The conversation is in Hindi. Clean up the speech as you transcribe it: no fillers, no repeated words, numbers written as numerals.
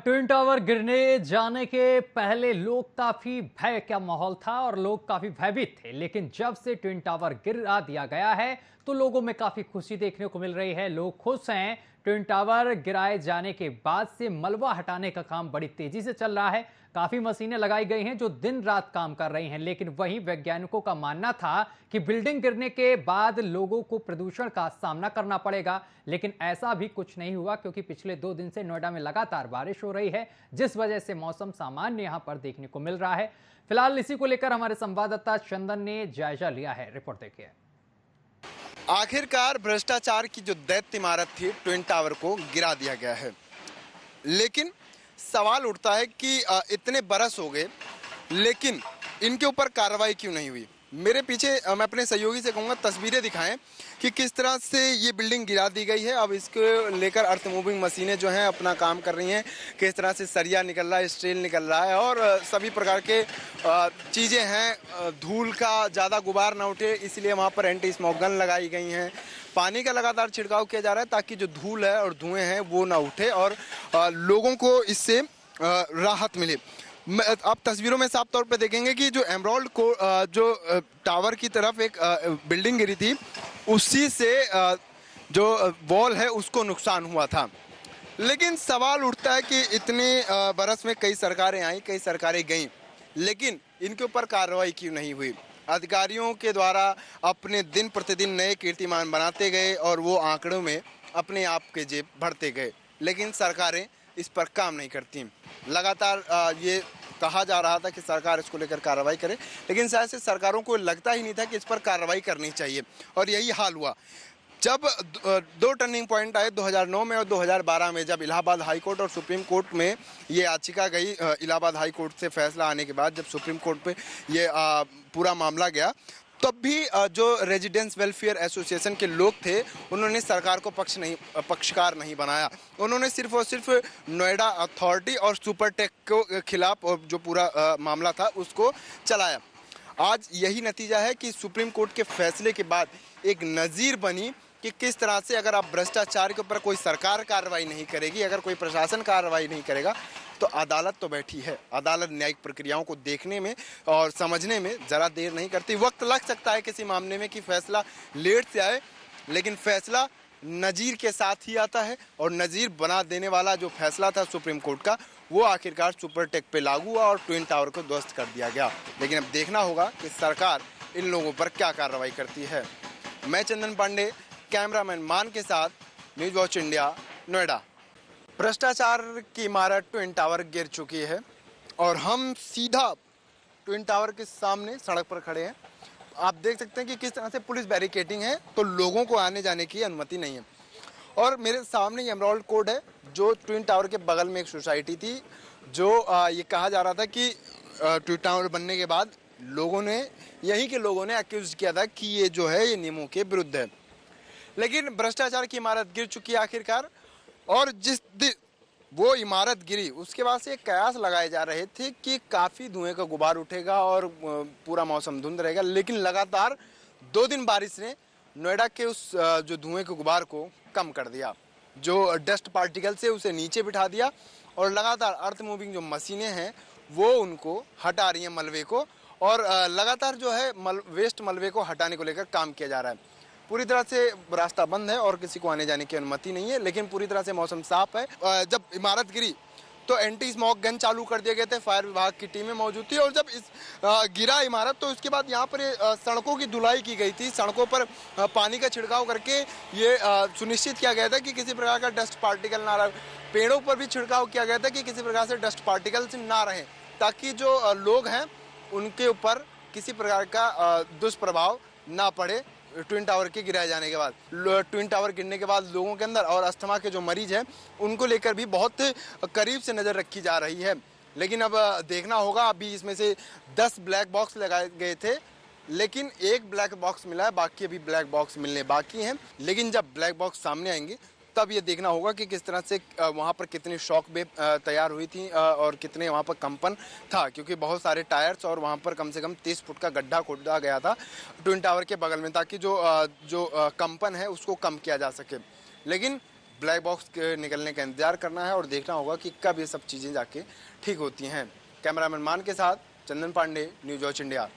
ट्विन टावर गिरने जाने के पहले लोग काफी भय का माहौल था और लोग काफी भयभीत थे, लेकिन जब से ट्विन टावर गिरा दिया गया है तो लोगों में काफी खुशी देखने को मिल रही है। लोग खुश हैं। ट्विन टावर गिराए जाने के बाद से मलबा हटाने का काम बड़ी तेजी से चल रहा है। काफी मशीनें लगाई गई हैं जो दिन रात काम कर रही हैं, लेकिन वहीं वैज्ञानिकों का मानना था कि बिल्डिंग गिरने के बाद लोगों को प्रदूषण का सामना करना पड़ेगा, लेकिन ऐसा भी कुछ नहीं हुआ क्योंकि पिछले 2 दिन से नोएडा में लगातार बारिश हो रही है, जिस वजह से मौसम सामान्य यहां पर देखने को मिल रहा है। फिलहाल इसी को लेकर हमारे संवाददाता चंदन ने जायजा लिया है। रिपोर्ट देखिए। आखिरकार भ्रष्टाचार की जो दैत्य इमारत थी ट्विन टावर को गिरा दिया गया है, लेकिन सवाल उठता है कि इतने बरस हो गए लेकिन इनके ऊपर कार्रवाई क्यों नहीं हुई। मेरे पीछे मैं अपने सहयोगी से कहूँगा तस्वीरें दिखाएं कि किस तरह से ये बिल्डिंग गिरा दी गई है। अब इसको लेकर अर्थ मूविंग मशीनें जो हैं अपना काम कर रही हैं, किस तरह से सरिया निकल रहा है, स्टील निकल रहा है और सभी प्रकार के चीज़ें हैं। धूल का ज़्यादा गुबार ना उठे इसलिए वहाँ पर एंटी स्मोक गन लगाई गई हैं। पानी का लगातार छिड़काव किया जा रहा है ताकि जो धूल है और धुएँ हैं वो ना उठे और लोगों को इससे राहत मिले। आप तस्वीरों में साफ तौर पे देखेंगे कि जो एमराल्ड को जो टावर की तरफ एक बिल्डिंग गिरी थी उसी से जो वॉल है उसको नुकसान हुआ था। लेकिन सवाल उठता है कि इतने बरस में कई सरकारें आई, कई सरकारें गईं, लेकिन इनके ऊपर कार्रवाई क्यों नहीं हुई। अधिकारियों के द्वारा अपने दिन प्रतिदिन नए कीर्तिमान बनाते गए और वो आंकड़ों में अपने आप के जेब भरते गए, लेकिन सरकारें इस पर काम नहीं करती। लगातार ये कहा जा रहा था कि सरकार इसको लेकर कार्रवाई करे, लेकिन शायद से सरकारों को लगता ही नहीं था कि इस पर कार्रवाई करनी चाहिए और यही हाल हुआ। जब 2 टर्निंग पॉइंट आए 2009 में और 2012 में, जब इलाहाबाद हाई कोर्ट और सुप्रीम कोर्ट में ये याचिका गई, इलाहाबाद हाई कोर्ट से फैसला आने के बाद जब सुप्रीम कोर्ट पे ये पूरा मामला गया, तब भी जो रेजिडेंस वेलफेयर एसोसिएशन के लोग थे उन्होंने सरकार को पक्षकार नहीं बनाया। उन्होंने सिर्फ और सिर्फ नोएडा अथॉरिटी और सुपरटेक के खिलाफ जो पूरा मामला था उसको चलाया। आज यही नतीजा है कि सुप्रीम कोर्ट के फैसले के बाद एक नज़ीर बनी कि किस तरह से अगर आप भ्रष्टाचार के ऊपर कोई सरकार कार्रवाई नहीं करेगी, अगर कोई प्रशासन कार्रवाई नहीं करेगा तो अदालत तो बैठी है। अदालत न्यायिक प्रक्रियाओं को देखने में और समझने में ज़रा देर नहीं करती। वक्त लग सकता है किसी मामले में कि फैसला लेट से आए, लेकिन फैसला नज़ीर के साथ ही आता है और नज़ीर बना देने वाला जो फैसला था सुप्रीम कोर्ट का वो आखिरकार सुपरटेक पे लागू हुआ और ट्विन टावर को ध्वस्त कर दिया गया। लेकिन अब देखना होगा कि सरकार इन लोगों पर क्या कार्रवाई करती है। मैं चंदन पांडे, कैमरामैन मान के साथ, न्यूज़ वॉच इंडिया, नोएडा। भ्रष्टाचार की इमारत ट्विन टावर गिर चुकी है और हम सीधा ट्विन टावर के सामने सड़क पर खड़े हैं। आप देख सकते हैं कि किस तरह से पुलिस बैरिकेडिंग है, तो लोगों को आने जाने की अनुमति नहीं है। और मेरे सामने ये एमराल्ड कोर्ट है, जो ट्विन टावर के बगल में एक सोसाइटी थी, जो ये कहा जा रहा था कि ट्विन टावर बनने के बाद यहीं के लोगों ने अक्यूज किया था कि ये जो है ये नियमों के विरुद्ध है। लेकिन भ्रष्टाचार की इमारत गिर चुकी है आखिरकार, और जिस दिन वो इमारत गिरी उसके बाद से कयास लगाए जा रहे थे कि काफ़ी धुएं का गुबार उठेगा और पूरा मौसम धुंध रहेगा, लेकिन लगातार 2 दिन बारिश ने नोएडा के उस जो धुएं के गुबार को कम कर दिया, जो डस्ट पार्टिकल से उसे नीचे बिठा दिया और लगातार अर्थ मूविंग जो मशीनें हैं वो उनको हटा रही हैं मलबे को, और लगातार जो है वेस्ट मलबे को हटाने को लेकर काम किया जा रहा है। पूरी तरह से रास्ता बंद है और किसी को आने जाने की अनुमति नहीं है, लेकिन पूरी तरह से मौसम साफ है। जब इमारत गिरी तो एंटी स्मोक गन चालू कर दिए गए थे, फायर विभाग की टीमें मौजूद थी, और जब गिरा इमारत तो उसके बाद यहाँ पर सड़कों की धुलाई की गई थी। सड़कों पर पानी का छिड़काव करके ये सुनिश्चित किया गया था कि किसी प्रकार का डस्ट पार्टिकल ना रहे। पेड़ों पर भी छिड़काव किया गया था कि किसी प्रकार से डस्ट पार्टिकल्स ना रहें, ताकि जो लोग हैं उनके ऊपर किसी प्रकार का दुष्प्रभाव ना पड़े। ट्विन टावर के गिराए जाने के बाद, ट्विन टावर गिरने के बाद लोगों के अंदर और अस्थमा के जो मरीज हैं उनको लेकर भी बहुत करीब से नज़र रखी जा रही है। लेकिन अब देखना होगा, अभी इसमें से 10 ब्लैक बॉक्स लगाए गए थे, लेकिन एक ब्लैक बॉक्स मिला है, बाकी अभी ब्लैक बॉक्स मिलने बाकी हैं। लेकिन जब ब्लैक बॉक्स सामने आएंगे तब ये देखना होगा कि किस तरह से वहाँ पर कितनी शॉक वेव तैयार हुई थी और कितने वहाँ पर कंपन था, क्योंकि बहुत सारे टायर्स और वहाँ पर कम से कम 30 फुट का गड्ढा खोदा गया था ट्विन टावर के बगल में, ताकि जो कंपन है उसको कम किया जा सके। लेकिन ब्लैक बॉक्स के निकलने का इंतजार करना है और देखना होगा कि कब ये सब चीज़ें जाके ठीक होती हैं। कैमरामैन मान के साथ चंदन पांडे, न्यूज़ वॉच इंडिया।